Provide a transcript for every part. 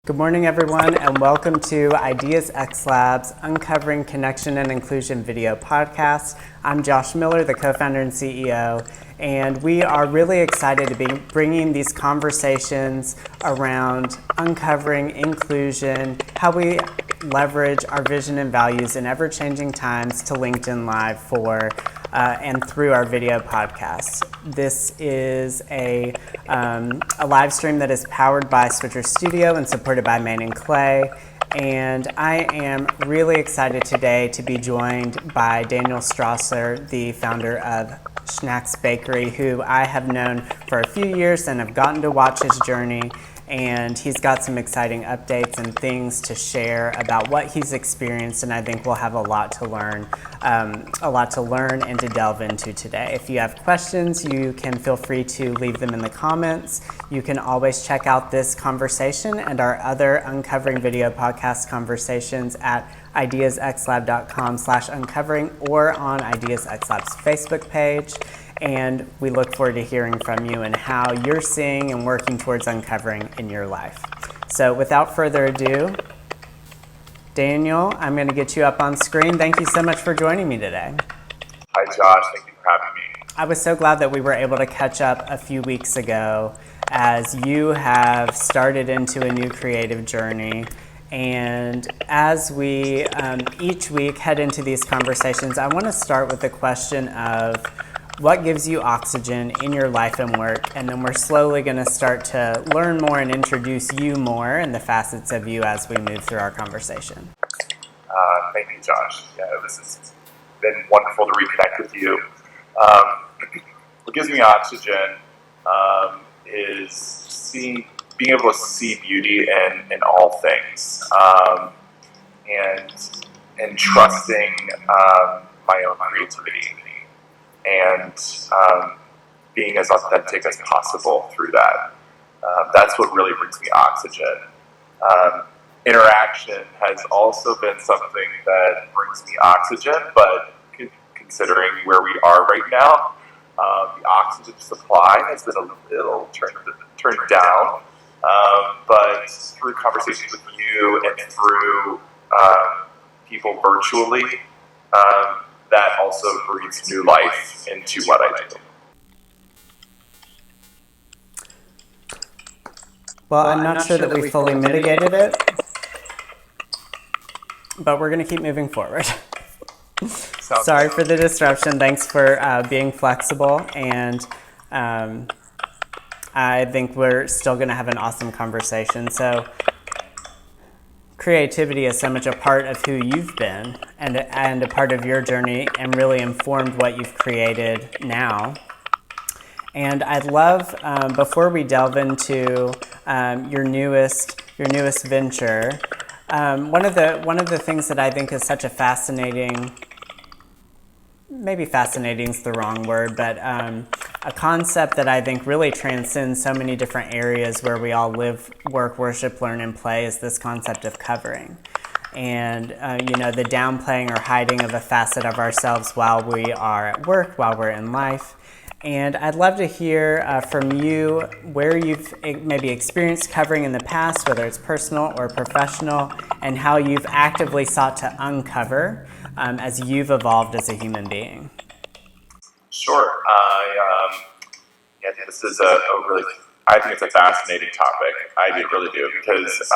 Good morning, everyone, and welcome to Ideas xLab's Uncovering Connection and Inclusion video podcast. I'm Josh Miller, the co-founder and CEO, and we are really excited to be bringing these conversations around uncovering inclusion, how we leverage our vision and values in ever-changing times to LinkedIn Live for and through our video podcast. This is a live stream that is powered by Switcher Studio and supported by Main and Clay. And I am really excited today to be joined by Daniel Strasser, the founder of SCHNAXBakery, who I have known for a few years and have gotten to watch his journey. And he's got some exciting updates and things to share about what he's experienced, and I think we'll have a lot to learn and to delve into today. If you have questions, you can feel free to leave them in the comments. You can always check out this conversation and our other Uncovering Video podcast conversations at ideasxlab.com/uncovering or on Ideas xLab's Facebook page. And we look forward to hearing from you and how you're seeing and working towards uncovering in your life. So without further ado, Daniel, I'm going to get you up on screen. Thank you so much for joining me today. Hi, Josh. Thank you for having me. I was so glad that we were able to catch up a few weeks ago as you have started into a new creative journey. And as we each week head into these conversations, I want to start with the question of what gives you oxygen in your life and work, and then we're slowly going to start to learn more and introduce you more and the facets of you as we move through our conversation. Thank you, Josh. Yeah, this has been wonderful to reconnect with you. What gives me oxygen is being able to see beauty in all things, and trusting my own creativity. And being as authentic as possible through that. That's what really brings me oxygen. Interaction has also been something that brings me oxygen, but considering where we are right now, the oxygen supply has been a little turned down. But through conversations with you and through people virtually, that also breathes new life into what I do. Well, I'm not sure that we fully mitigated it, but we're going to keep moving forward. Sorry for the disruption. Thanks for being flexible, and I think we're still going to have an awesome conversation. So creativity is so much a part of who you've been and a part of your journey, and really informed what you've created now. And I'd love, before we delve into your newest venture, one of the things that I think is such a fascinating, maybe fascinating is the wrong word, but a concept that I think really transcends so many different areas where we all live, work, worship, learn, and play is this concept of covering. And, the downplaying or hiding of a facet of ourselves while we are at work, while we're in life. And I'd love to hear from you where you've maybe experienced covering in the past, whether it's personal or professional, and how you've actively sought to uncover as you've evolved as a human being. Sure. This is I think it's a fascinating topic. I really do, because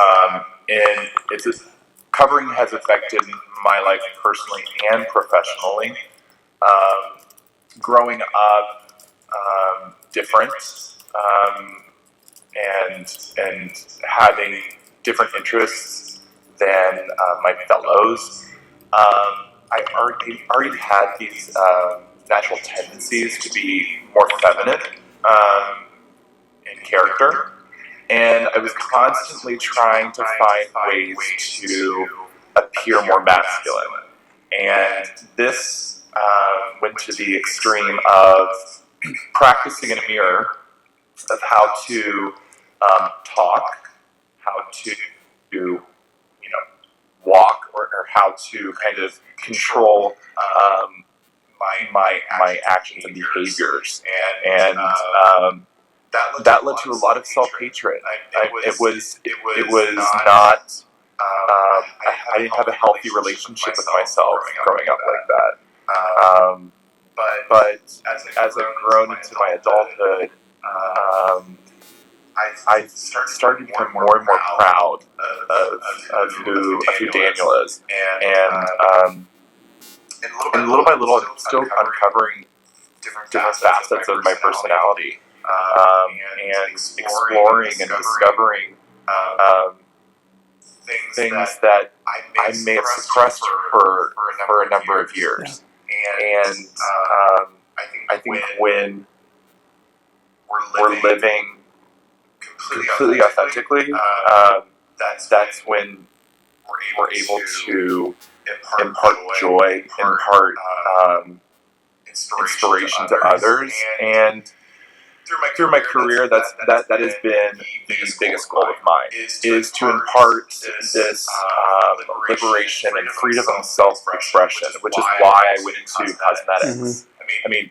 covering has affected my life personally and professionally. Growing up different, and having different interests than my fellows, I already had these natural tendencies to be more feminine in character, and I was constantly trying to find ways to appear more masculine. And this went to the extreme of practicing in a mirror of how to talk, how to walk, or how to kind of control my actions and behaviors, and that led to a lot of self-hatred. It was not. I didn't have a healthy relationship with myself growing up like that. But as I've grown into my adulthood, I started to become more and more proud of who Daniel is, and little by little, I'm still uncovering different facets of my personality, and exploring and discovering things that I may have suppressed for a number of years. Yeah. And I think when we're living completely authentically, that's when we're able to impart joy, impart inspiration to others, and through my career, that has been the biggest goal of mine, is to impart this liberation and freedom of self-expression, which is why I went into cosmetics. I mean,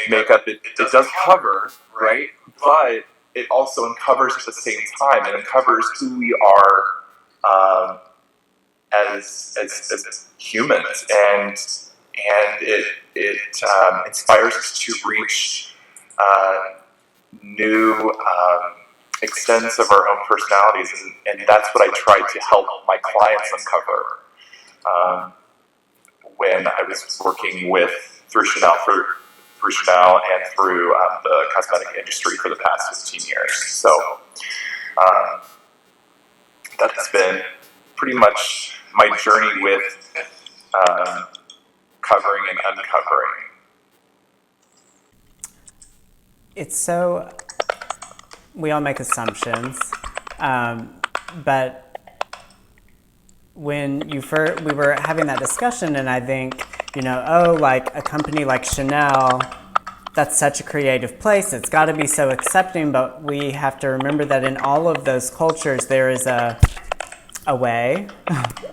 makeup, it does cover, right? But it also uncovers at the same time. It uncovers who we are as humans, and it inspires us to reach new extents of our own personalities, and that's what I tried to help my clients uncover when I was working through Chanel and through the cosmetic industry for the past 15 years. So that has been pretty much my journey with covering and uncovering. It's so, we all make assumptions, but when we were having that discussion, and I think, like a company like Chanel, that's such a creative place, it's got to be so accepting, but we have to remember that in all of those cultures there is a way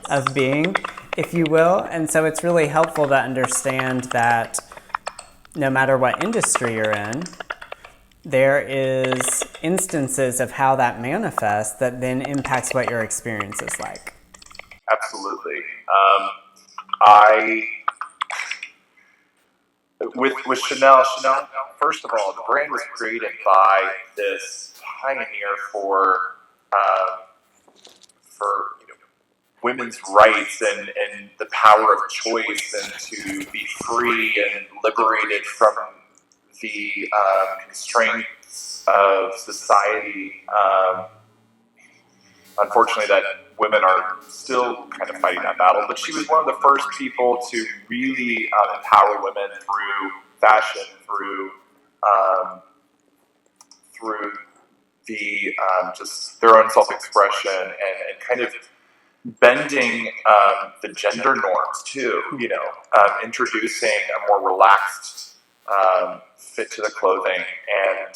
of being, if you will, and so it's really helpful to understand that no matter what industry you're in, there is instances of how that manifests that then impacts what your experience is like. Absolutely. With Chanel, first of all, the brand was created by this pioneer for women's rights and the power of choice, and to be free and liberated from the constraints of society. Unfortunately, that women are still kind of fighting that battle, but she was one of the first people to really empower women through fashion, through the just their own self-expression, and kind of bending the gender norms too. Introducing a more relaxed fit to the clothing, and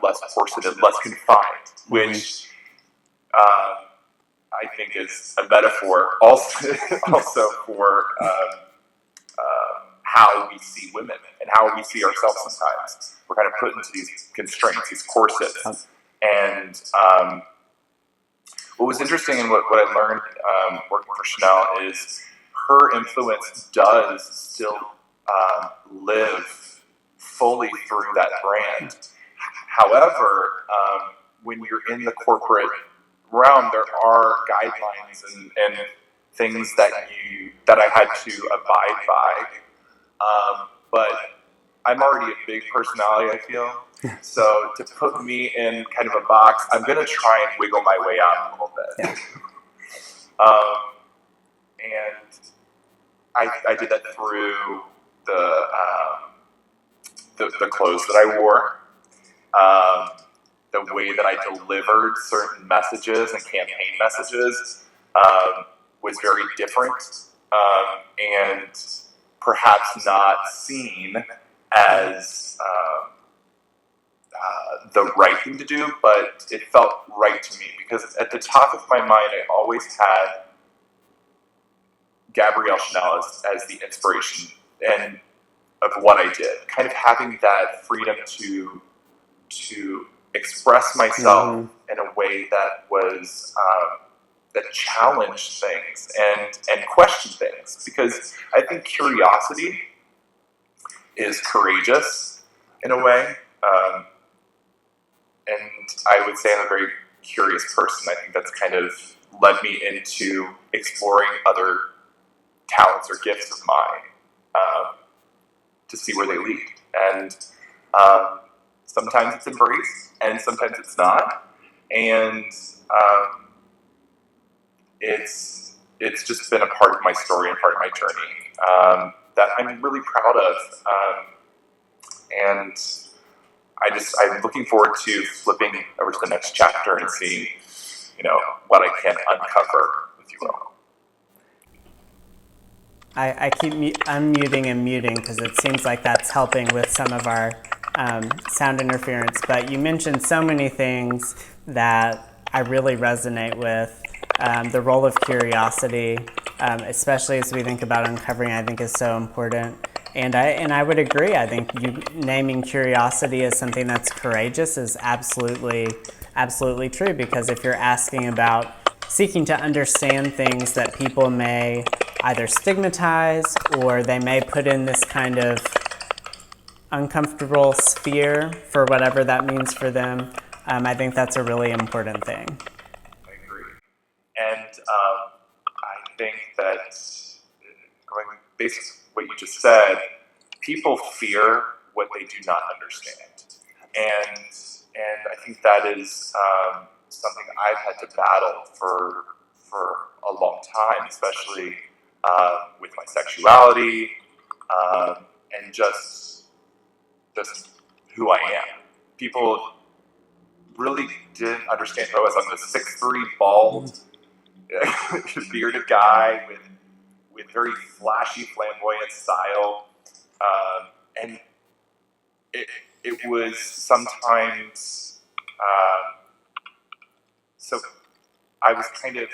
less corseted, less confined, which I think is a metaphor also for how we see women and how we see ourselves sometimes. We're kind of put into these constraints, these corsets. And what was interesting, and what I learned working for Chanel, is her influence does still live fully through that brand. However, when you're in the corporate realm, there are guidelines and things that I had to abide by. But I'm already a big personality, I feel. So to put me in kind of a box, I'm going to try and wiggle my way out a little bit. And I did that through the clothes that I wore, the way that I delivered certain messages and campaign messages was very different, and perhaps not seen as the right thing to do, but it felt right to me, because at the top of my mind I always had Gabrielle Chanel as the inspiration and of what I did, kind of having that freedom to to express myself in a way that was that challenged things and questioned things, because I think curiosity is courageous in a way, and I would say I'm a very curious person. I think that's kind of led me into exploring other talents or gifts of mine to see where they lead. And sometimes it's embraced, and sometimes it's not. And it's just been a part of my story and part of my journey that I'm really proud of. And I'm looking forward to flipping over to the next chapter and seeing, what I can uncover, if you will. I keep unmuting and muting because it seems like that's helping with some of our sound interference. But you mentioned so many things that I really resonate with. The role of curiosity, especially as we think about uncovering, I think is so important. And I would agree. I think you naming curiosity as something that's courageous is absolutely true, because if you're asking about seeking to understand things that people may either stigmatize or they may put in this kind of uncomfortable sphere for whatever that means for them, I think that's a really important thing. I agree. And I think that, going based on what you just said, people fear what they do not understand. And I think that is something I've had to battle for a long time, especially with my sexuality and just who I am. People really didn't understand who I was. I'm a 6'3", bald, bearded guy with very flashy, flamboyant style, and it was sometimes so I was kind of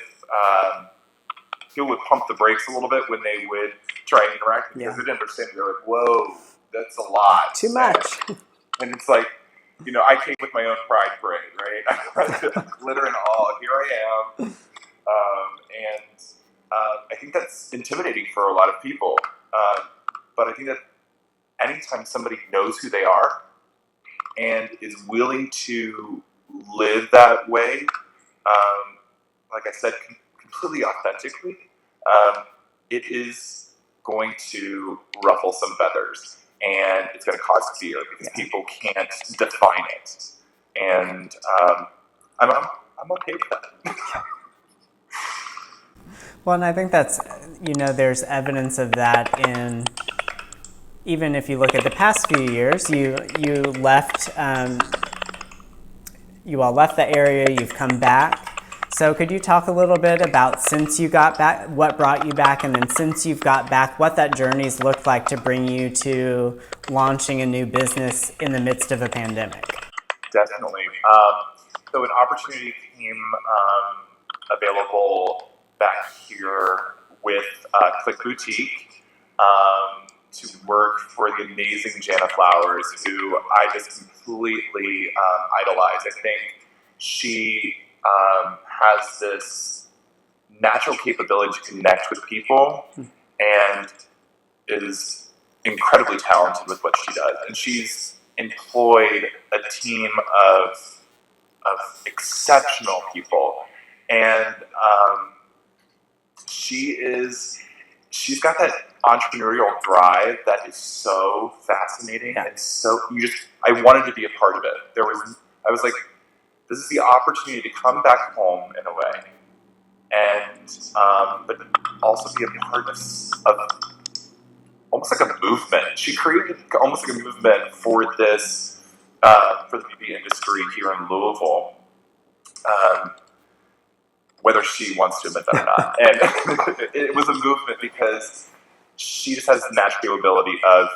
people would pump the brakes a little bit when they would try and interact, because they didn't understand. They're like, "Whoa, that's a lot, too much." And it's like, I came with my own pride parade, right? Glitter and all, here I am, and I think that's intimidating for a lot of people. But I think that anytime somebody knows who they are and is willing to live that way, like I said, completely authentically, it is going to ruffle some feathers, and it's going to cause fear because people can't define it. And I'm okay with that. Well, and I think that's, there's evidence of that in, even if you look at the past few years, you left, you all left the area, you've come back. So could you talk a little bit about, since you got back, what brought you back, and then since you've got back, what that journey's looked like to bring you to launching a new business in the midst of a pandemic? Definitely. So an opportunity became available back here with Click Boutique to work for the amazing Jana Flowers, who I just completely idolize. I think she has this natural capability to connect with people and is incredibly talented with what she does. And she's employed a team of exceptional people. And she's got that entrepreneurial drive that is so fascinating, and I wanted to be a part of it. I was like, this is the opportunity to come back home in a way, and but also be a part of almost like a movement. She created almost like a movement for this for the beauty industry here in Louisville. Whether she wants to admit that or not. And it was a movement because she just has the natural ability of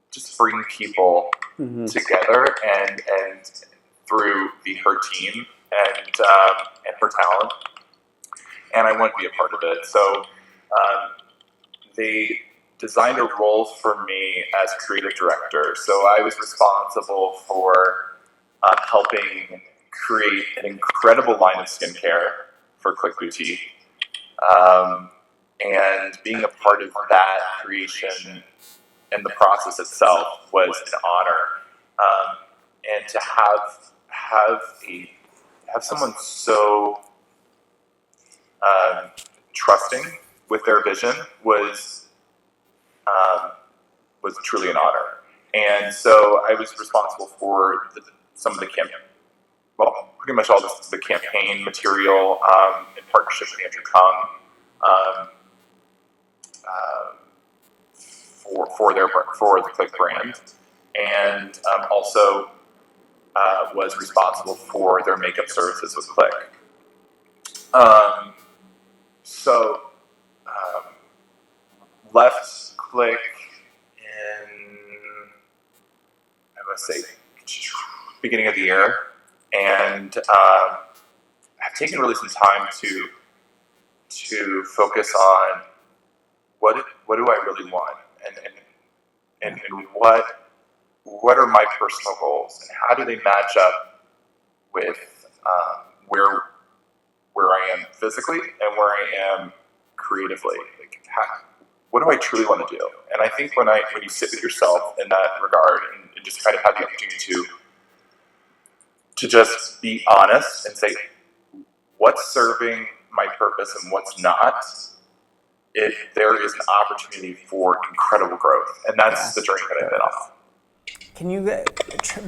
just bringing people together and through her team and her talent. And I want to be a part of it. So they designed a role for me as creative director. So I was responsible for helping create an incredible line of skincare for Click Boutique. And being a part of that creation and the process itself was an honor. And to have someone so trusting with their vision was truly an honor. And so I was responsible for some of the pretty much all the campaign material in partnership with Andrew Kung for the Click brand, and also was responsible for their makeup services with Click. Left Click in, I must say, beginning of the year, and I've taken really some time to focus on what do I really want, and what are my personal goals, and how do they match up with where I am physically and where I am creatively. Like, what do I truly want to do? And I think when you sit with yourself in that regard and just kind of have the opportunity to just be honest and say what's serving my purpose and what's not, there is an opportunity for incredible growth, and that's the journey that I've been on. Can you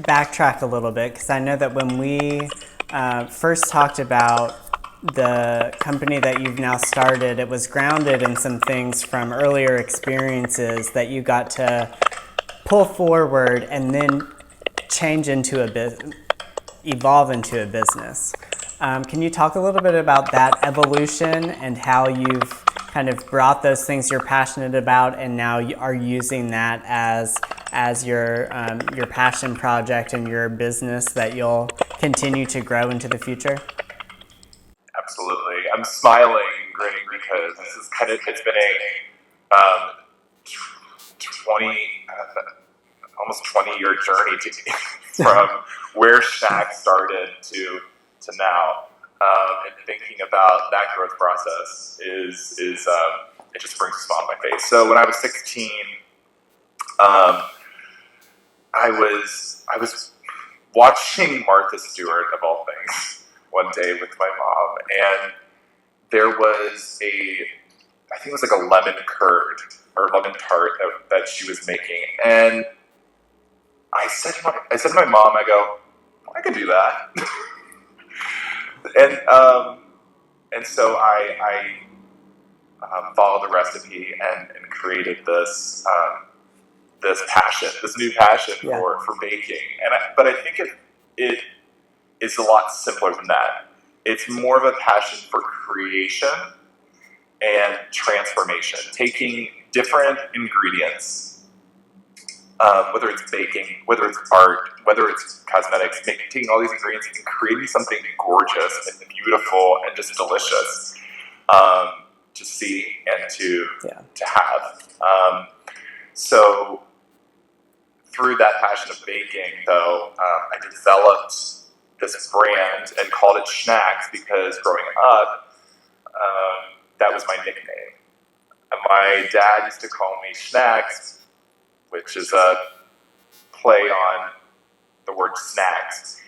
backtrack a little bit? Because I know that when we first talked about the company that you've now started, it was grounded in some things from earlier experiences that you got to pull forward and then change into evolve into a business. Can you talk a little bit about that evolution and how you've kind of brought those things you're passionate about and now you are using that as your passion project and your business that you'll continue to grow into the future? Absolutely. I'm smiling and grinning because this is it's been a almost 20-year journey from where SCHNAX started to now. And thinking about that growth process is it just brings a smile on my face. So when I was 16, I was watching Martha Stewart, of all things, one day with my mom, and there was I think it was like a lemon curd or lemon tart that she was making, and I said to my mom, I go, I can do that. And so I followed the recipe and created this new passion for baking. But I think it is a lot simpler than that. It's more of a passion for creation and transformation, taking different ingredients, whether it's baking, whether it's art, whether it's cosmetics, taking all these ingredients and creating something gorgeous and beautiful and just delicious to see and to have. So through that passion of baking, though, I developed this brand and called it SCHNAX because growing up, that was my nickname. And my dad used to call me SCHNAX, which is a play on the word snacks,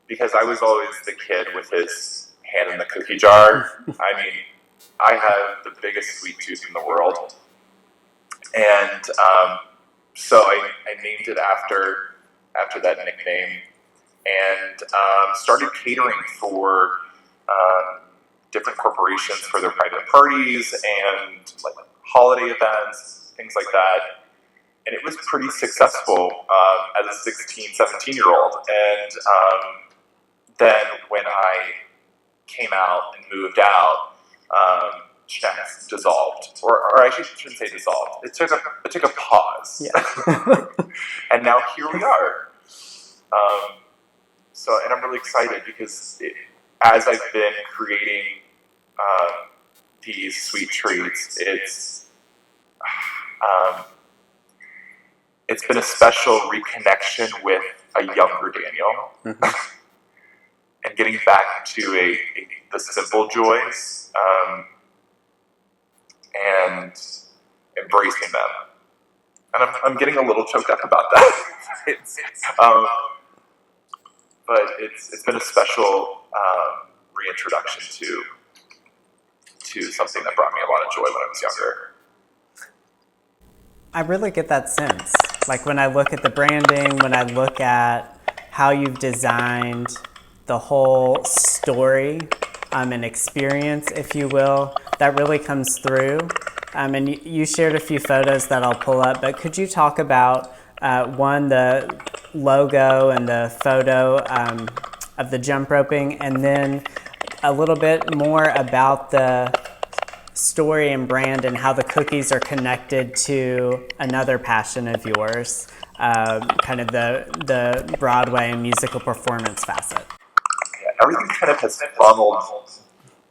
because I was always the kid with his hand in the cookie jar. I mean, I have the biggest sweet tooth in the world. And so I named it after that nickname, and started catering for different corporations for their private parties and like holiday events, things like that. And it was pretty successful as a 16, 17-year-old. And then when I came out and moved out, SCHNAX dissolved, or I shouldn't say dissolved. It took a pause, and now here we are. And I'm really excited because as I've been creating these sweet treats, it's been a special reconnection with a younger Daniel, and getting back to the simple joys, and embracing them. And I'm getting a little choked up about that. But it's been a special reintroduction to something that brought me a lot of joy when I was younger. I really get that sense. Like when I look at the branding, when I look at how you've designed the whole story and experience, if you will, that really comes through. And you shared a few photos that I'll pull up, but could you talk about one, the logo and the photo of the jump roping, and then a little bit more about the story and brand and how the cookies are connected to another passion of yours, kind of the Broadway and musical performance facet? Yeah, everything kind of has funneled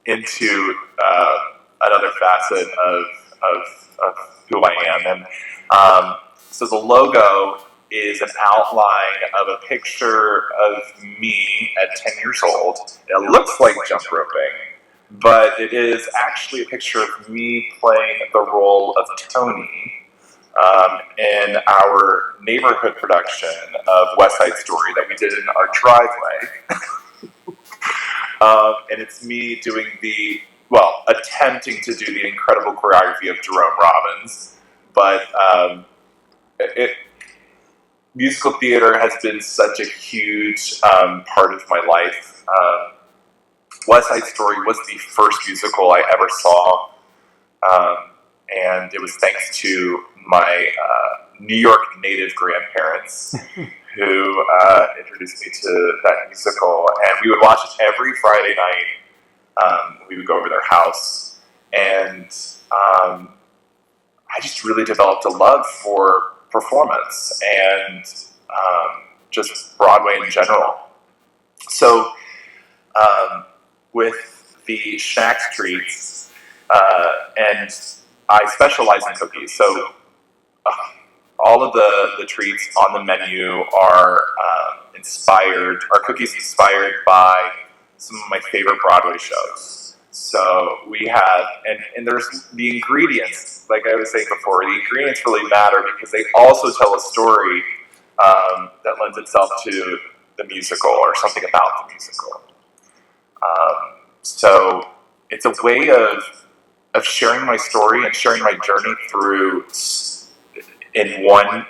into another facet of who I am. And so the logo is an outline of a picture of me at 10 years old. It looks like jump roping, but it is actually a picture of me playing the role of Tony in our neighborhood production of West Side Story that we did in our driveway. And it's me doing attempting to do the incredible choreography of Jerome Robbins. But musical theater has been such a huge part of my life. West Side Story was the first musical I ever saw, and it was thanks to my New York native grandparents who introduced me to that musical. And we would watch it every Friday night. We would go over their house, and I just really developed a love for performance and just Broadway in general. So with the SCHNAX treats, and I specialize in cookies, so all of the treats on the menu are cookies inspired by some of my favorite Broadway shows. So we have, and there's the ingredients, like I was saying before, the ingredients really matter because they also tell a story that lends itself to the musical or something about the musical. So it's a way of sharing my story and sharing my journey through in one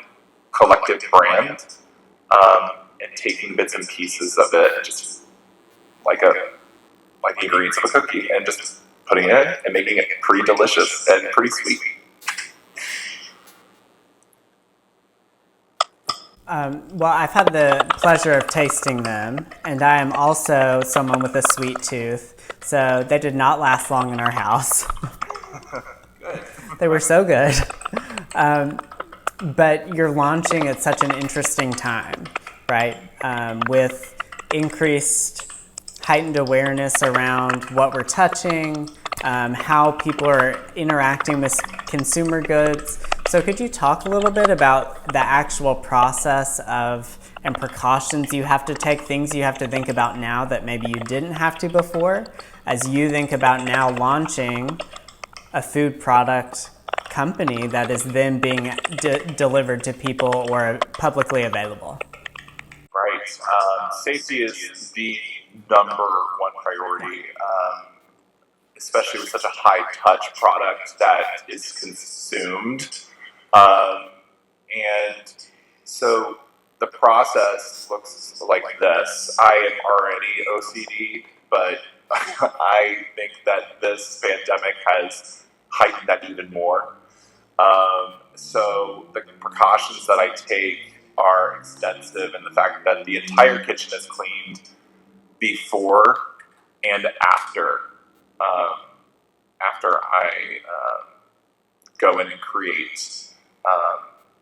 collective brand, and taking bits and pieces of it, just like the ingredients of a cookie, and just putting it in and making it pretty delicious and pretty sweet. Well, I've had the pleasure of tasting them, and I am also someone with a sweet tooth, so they did not last long in our house. Good. They were so good. But you're launching at such an interesting time, right? With increased heightened awareness around what we're touching, how people are interacting with consumer goods. So could you talk a little bit about the actual process and precautions you have to take, things you have to think about now that maybe you didn't have to before, as you think about now launching a food product company that is then being delivered to people or publicly available? Right. Safety is the number one priority, especially with such a high-touch product that is consumed. And so the process looks like this. I am already OCD, but I think that this pandemic has heightened that even more. So the precautions that I take are extensive, and the fact that the entire kitchen is cleaned before and after I go in and create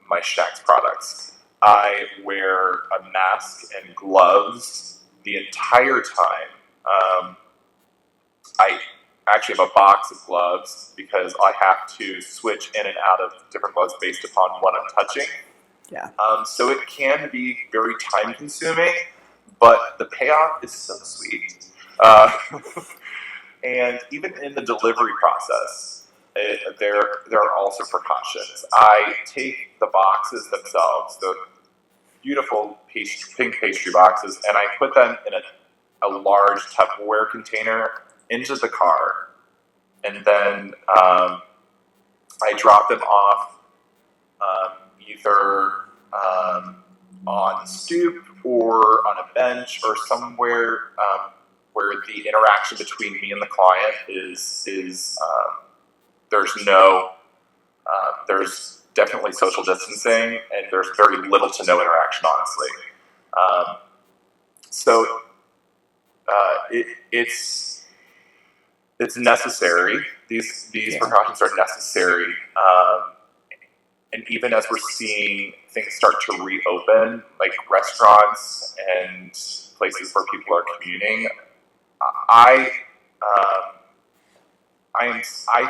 my SCHNAX products. I wear a mask and gloves the entire time. actually have a box of gloves because I have to switch in and out of different gloves based upon what I'm touching. Yeah. So it can be very time consuming, but the payoff is so sweet. And even in the delivery process, there are also precautions. I take the boxes themselves, the beautiful pink pastry boxes, and I put them in a large Tupperware container into the car, and then I drop them off either on the stoop or on a bench or somewhere where the interaction between me and the client is there's definitely social distancing, and there's very little to no interaction, honestly. So it's necessary. These precautions are necessary. And even as we're seeing things start to reopen, like restaurants and places where people are commuting, I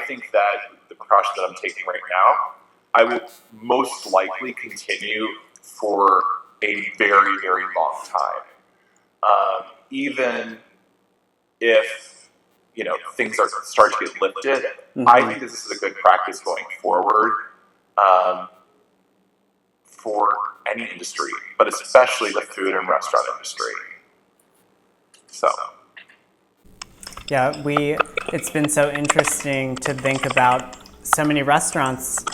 think that the precautions that I'm taking right now, I will most likely continue for a very, very long time. Even if things are start to get lifted, I think this is a good practice going forward for any industry, but especially the food and restaurant industry. So. Yeah, it's been so interesting to think about so many restaurants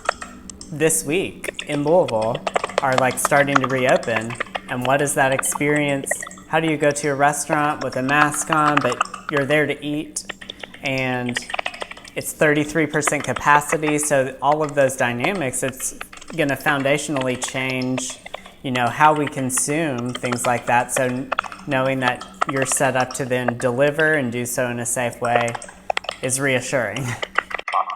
this week in Louisville are like starting to reopen. And what is that experience? How do you go to a restaurant with a mask on, but you're there to eat and it's 33% capacity? So all of those dynamics, it's going to foundationally change, how we consume things like that. So knowing that you're set up to then deliver and do so in a safe way is reassuring.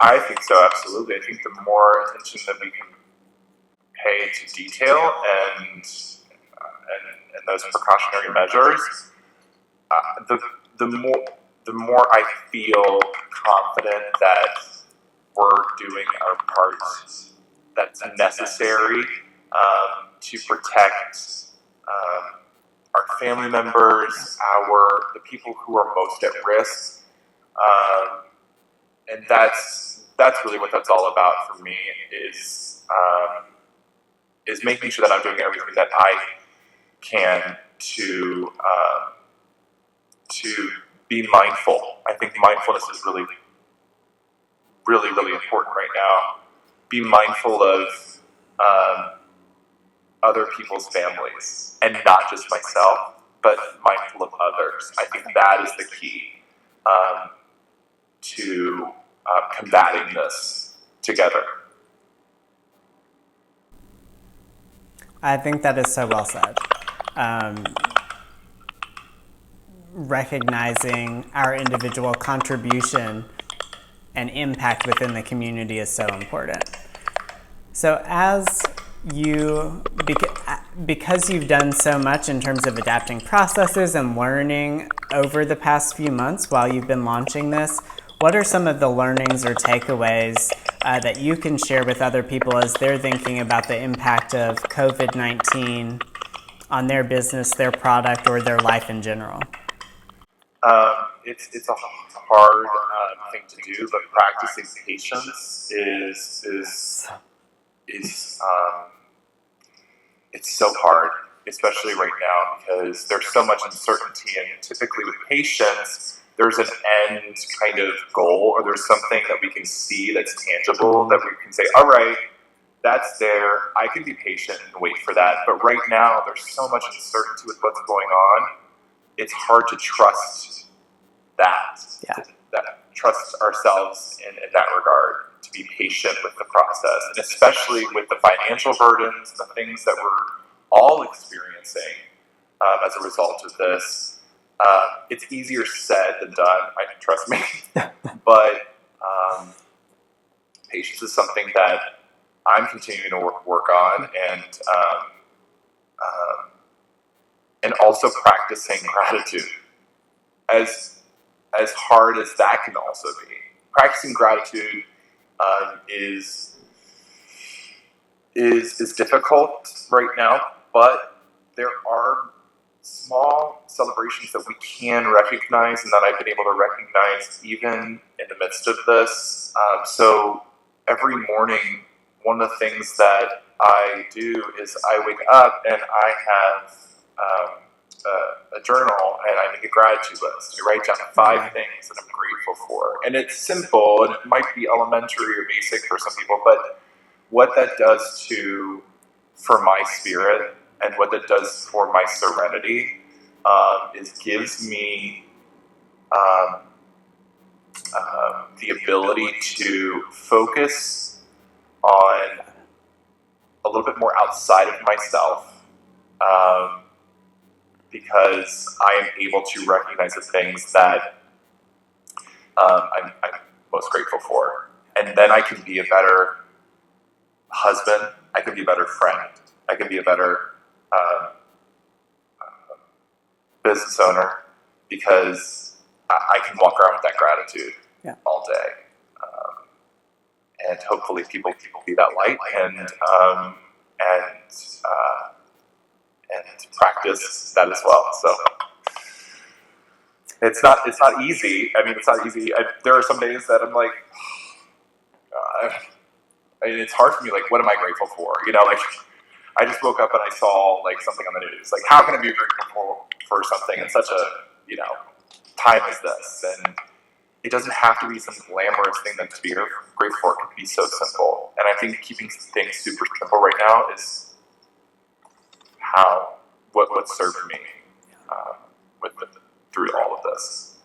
I think so, absolutely. I think the more attention that we can pay to detail and those precautionary measures, the more I feel confident that we're doing our part that's necessary to protect our family members, the people who are most at risk, and that's really what that's all about for me. Is making sure that I'm doing everything that I can to be mindful. I think mindfulness is really, really, really important right now. Be mindful of other people's families, and not just myself, but mindful of others. I think that is the key to combating this together. I think that is so well said. Recognizing our individual contribution and impact within the community is so important. So as because you've done so much in terms of adapting processes and learning over the past few months while you've been launching this, what are some of the learnings or takeaways that you can share with other people as they're thinking about the impact of COVID-19 on their business, their product, or their life in general? It's a hard thing to do, but practicing patience is it's so hard, especially right now, because there's so much uncertainty, and typically with patience, there's an end kind of goal, or there's something that we can see that's tangible that we can say, all right, that's there. I can be patient and wait for that. But right now, there's so much uncertainty with what's going on. It's hard to trust that. Yeah. Trust ourselves in that regard, to be patient with the process, and especially with the financial burdens, the things that we're all experiencing as a result of this. It's easier said than done, trust me. But patience is something that I'm continuing to work on, and also practicing gratitude. As as hard as that can also be. Practicing gratitude is difficult right now, but there are small celebrations that we can recognize and that I've been able to recognize even in the midst of this. So every morning, one of the things that I do is I wake up and I have a journal and I make a gratitude list. I write down 5 things that I'm grateful for. And it's simple and it might be elementary or basic for some people, but what that does for my spirit and what that does for my serenity is gives me the ability to focus on a little bit more outside of myself, because I am able to recognize the things that I'm most grateful for. And then I can be a better husband, I can be a better friend, I can be a better business owner, because I can walk around with that gratitude all day. And hopefully people be that light and practice that as well. So it's not easy. I mean, it's not easy. There are some days that I'm like, I mean, it's hard for me. Like, what am I grateful for? You know, like I just woke up and I saw like something on the news. Like, how can I be grateful for something in such a time as this? And it doesn't have to be some glamorous thing that to be grateful for. It can be so simple. And I think keeping things super simple right now is what served me through all of this.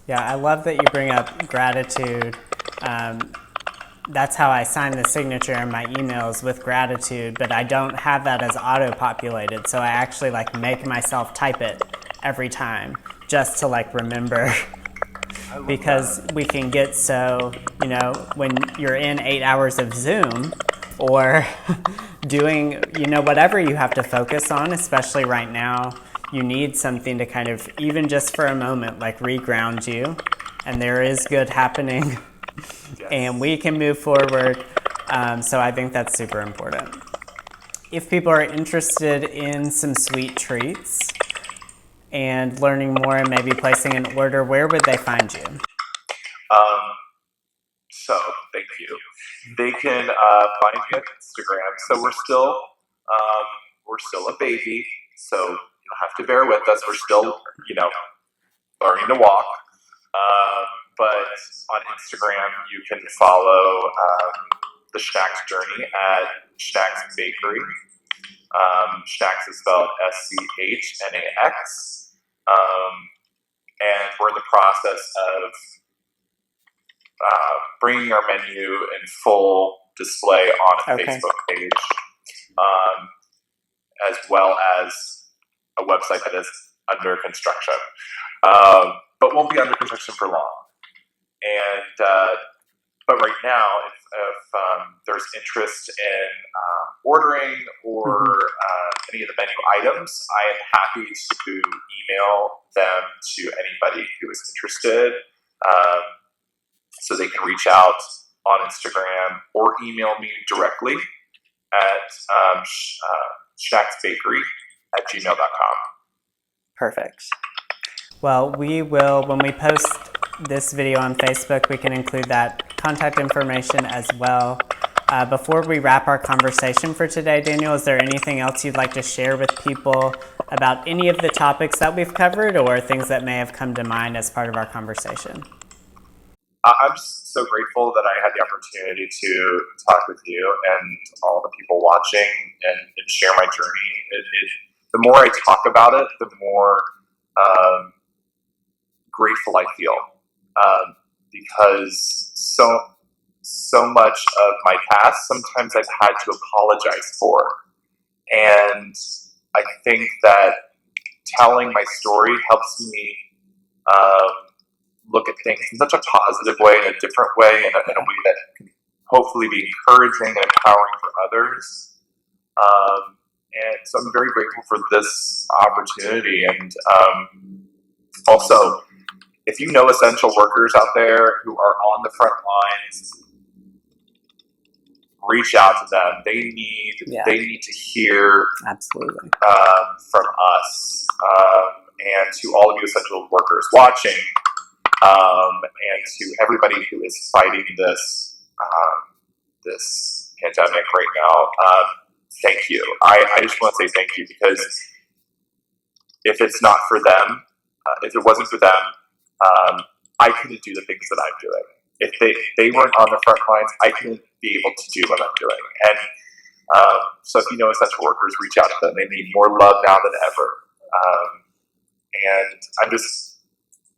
Yeah, I love that you bring up gratitude. That's how I sign the signature in my emails, with gratitude, but I don't have that as auto-populated, so I actually make myself type it every time just to remember. Because we can get so, when you're in 8 hours of Zoom or doing, whatever you have to focus on, especially right now, you need something to kind of, even just for a moment, reground you. And there is good happening. Yes. And we can move forward. So I think that's super important. If people are interested in some sweet treats and learning more and maybe placing an order, where would they find you? So thank you. They can find me on Instagram. So we're still a baby. So you'll have to bear with us. We're still learning to walk. But on Instagram, you can follow the SCHNAX journey at SCHNAXBakery. SCHNAX is spelled SCHNAX. And we're in the process of bringing our menu in full display on a Facebook page, as well as a website that is under construction, but won't be under construction for long. And but right now, if there's interest in ordering or any of the menu items, I am happy to email them to anybody who is interested. So they can reach out on Instagram or email me directly at SCHNAXBakery@gmail.com. Perfect. Well, we will, when we post this video on Facebook, we can include that contact information as well. Before we wrap our conversation for today, Daniel, is there anything else you'd like to share with people about any of the topics that we've covered, or things that may have come to mind as part of our conversation? I'm just so grateful that I had the opportunity to talk with you and all the people watching and share my journey. The more I talk about it, the more grateful I feel, because so much of my past, sometimes I've had to apologize for. And I think that telling my story helps me look at things in such a positive way, in a different way, in a way that can hopefully be encouraging and empowering for others. And so I'm very grateful for this opportunity. And also, if you know essential workers out there who are on the front lines, reach out to them. They need to hear Absolutely. From us, and to all of you essential workers watching, and to everybody who is fighting this pandemic right now. Thank you. I just want to say thank you, because if it's not for them, if it wasn't for them, I couldn't do the things that I'm doing. If they weren't on the front lines, I couldn't be able to do what I'm doing. And so if you know essential workers, reach out to them. They need more love now than ever. And I'm just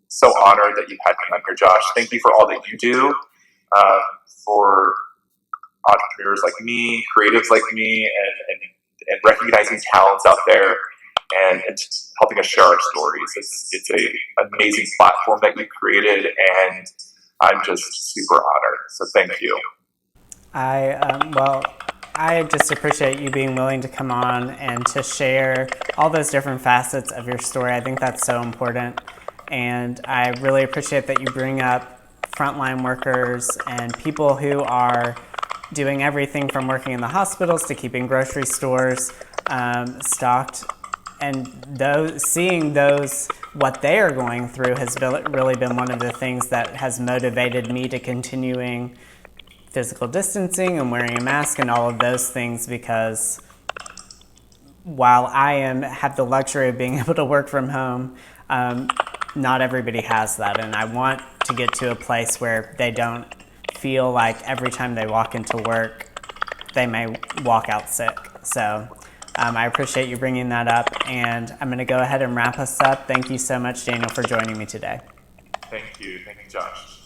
so honored that you had me on here, Josh. Thank you for all that you do for entrepreneurs like me, creatives like me, and recognizing talents out there, and just helping us share our stories. It's an amazing platform that you created, and I'm just super honored. So thank you. I just appreciate you being willing to come on and to share all those different facets of your story. I think that's so important. And I really appreciate that you bring up frontline workers and people who are doing everything from working in the hospitals to keeping grocery stores stocked. And seeing what they are going through has really been one of the things that has motivated me to continuing physical distancing and wearing a mask and all of those things, because while I have the luxury of being able to work from home, not everybody has that. And I want to get to a place where they don't feel like every time they walk into work, they may walk out sick. So I appreciate you bringing that up, and I'm going to go ahead and wrap us up. Thank you so much, Daniel, for joining me today. Thank you, Josh.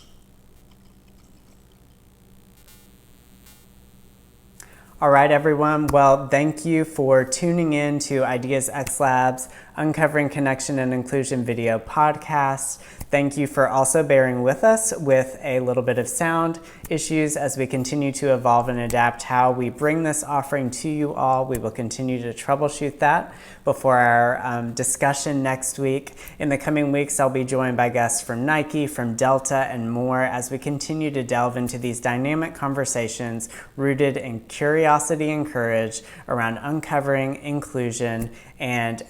All right, everyone. Well, thank you for tuning in to Ideas xLab's Uncovering Connection and Inclusion video podcast. Thank you for also bearing with us with a little bit of sound issues as we continue to evolve and adapt how we bring this offering to you all. We will continue to troubleshoot that before our discussion next week. In the coming weeks, I'll be joined by guests from Nike, from Delta, and more as we continue to delve into these dynamic conversations rooted in curiosity and courage around uncovering inclusion and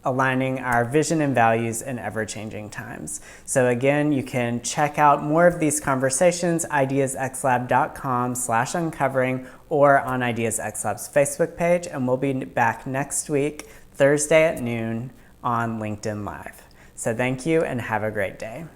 aligning our vision and values in ever-changing times. So again, you can check out more of these conversations, ideasxlab.com/uncovering, or on Ideas xLab's Facebook page, and we'll be back next week, Thursday at noon on LinkedIn Live. So thank you and have a great day.